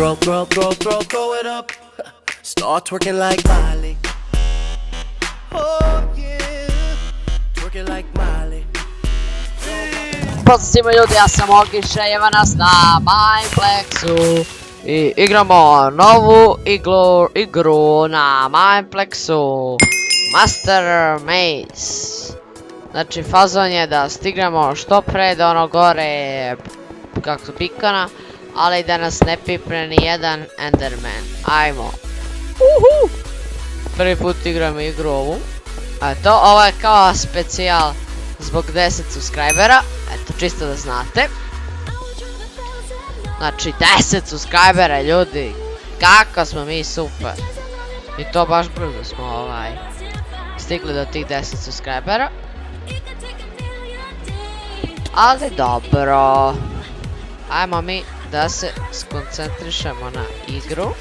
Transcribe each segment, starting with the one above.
throw it up. Start twerking like Miley. Oh yeah, twerking like Miley. Pozdrav svima ljudi, ja sam Ogiša, evo nas na Mindplexu i igramo novu igru na Mindplexu, Master Maze. Znači fazon je da stignemo što pre do ono gore kako pikana, ali da nas ne pipne ni jedan Enderman. Ajmo. Prvi put igram igru ovu. Eto, ovo je kao specijal zbog 10 subscribera, eto čisto da znate. Znači 10 subscribera ljudi, kako smo mi super. I to baš brzo smo stigli do tih 10 subscribera. Ali dobro, ajmo mi da se skoncentrišemo na igru.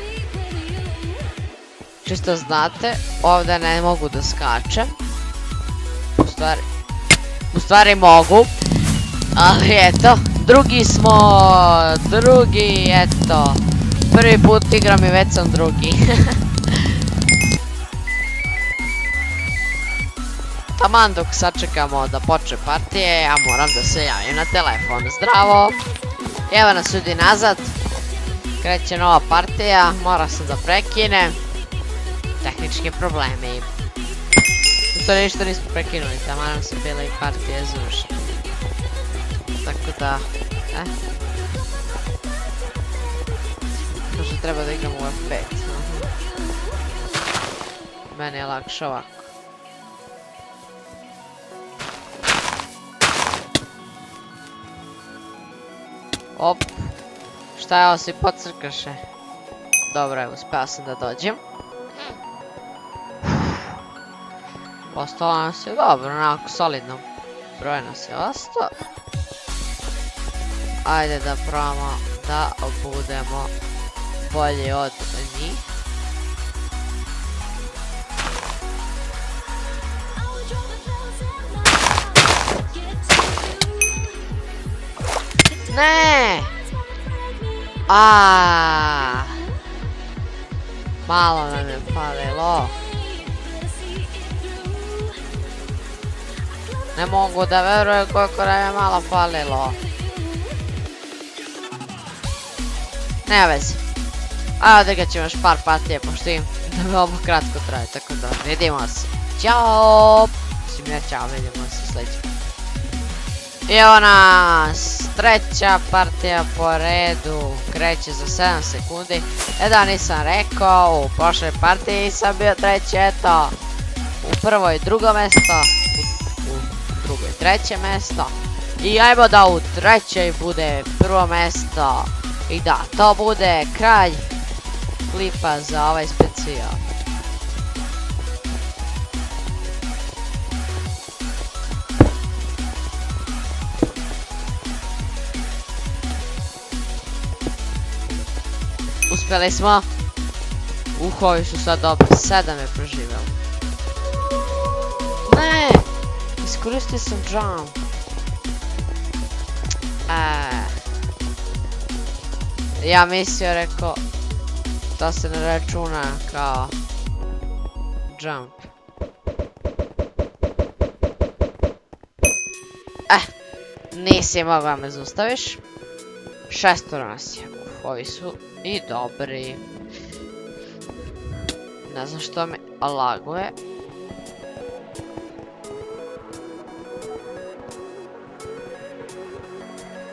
Čisto znate, ovdje ne mogu da skačem. U stvari mogu, ali eto, drugi, eto, prvi put igram i već sam drugi. Taman dok sačekamo da počne partije, ja moram da se javim na telefon. Zdravo, evo nas ljudi nazad, kreće nova partija, mora sam da prekinem, tehnički problemi. To ništa nismo prekinuli, tamo nam se bile i partije završene. Tako da, možda treba da igram u F5. Meni je lakše ovako. Op, šta je ovo, svi pocrkaše? Dobro je, uspeo sam da dođem. Ostalo nas je dobro, onako solidno broj nas je ostao. Ajde da probamo da budemo bolji od njih. Ne! Malo nam je falilo. Ne mogu da verujem koliko nam je malo falilo. Nema veze. A odigrat ćemo još par partije pošto im da me ovo kratko traje, tako da vidimo se. Ćao! Mislim ne ćao, vidimo se sljedeće. I evo nas, treća partija po redu, kreće za 7 sekundi. Da nisam rekao, u prošloj partiji sam bio treći, eto. U prvoj drugo mesto, u drugoj treće mesto. I ajmo da u trećoj bude prvo mesto. I da, to bude kraj klipa za ovaj specijal. Uspjeli smo. Ovi su sad dobri, 7 je preživjelo. Ne, iskoristio sam jump. Ja mislio, rekao, da se ne računa kao jump. Nisi mogla me zaustaviš. 6 nas je. Ovi su i dobri. Ne znam što me laguje.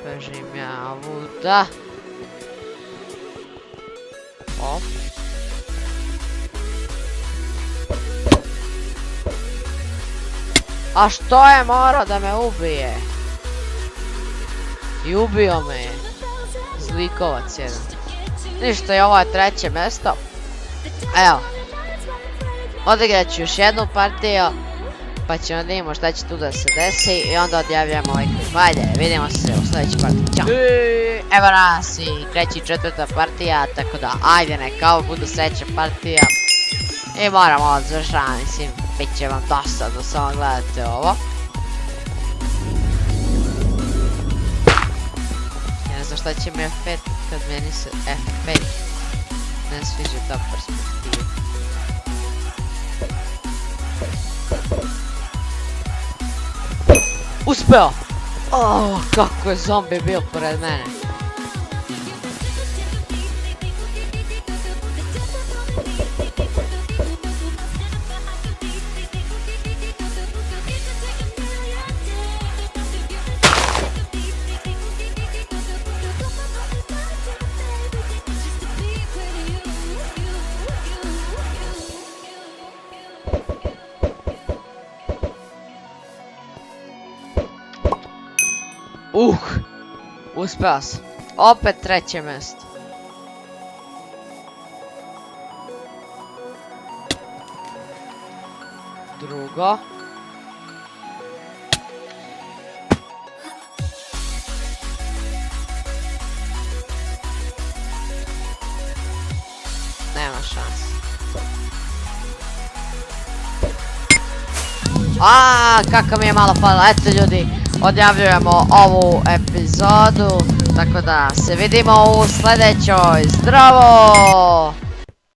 Bežim ja ovuda. Op. A što je morao da me ubije? I ubio me je. Zlikovac jedan. Ništa, i ovo je treće mjesto. Evo. Odigrat ću još jednu partiju. Pa ćemo da vidimo šta će tu da se desi. I onda odjavljamo ovaj klip. Ajde, vidimo se u sljedećoj partiji. Ćao. Evo nas i kreći četvrta partija. Tako da, ajde neka ovo budu sljedeća partija. I moramo ovo završavati. Mislim, bit će vam dosta da samo gledate ovo. Ja ne znam šta će mi F5 kad meni se F5. ne sviđa ta perspektiva. Uspeo! Oh, kako je zombi bio pored mene. Uspeo sam. Opet treće mjesto. Drugo. Nema šanse. Kako mi je malo falilo. Eto ljudi, odjavljujemo ovu epizodu. Tako da se vidimo u sljedećoj. Zdravo!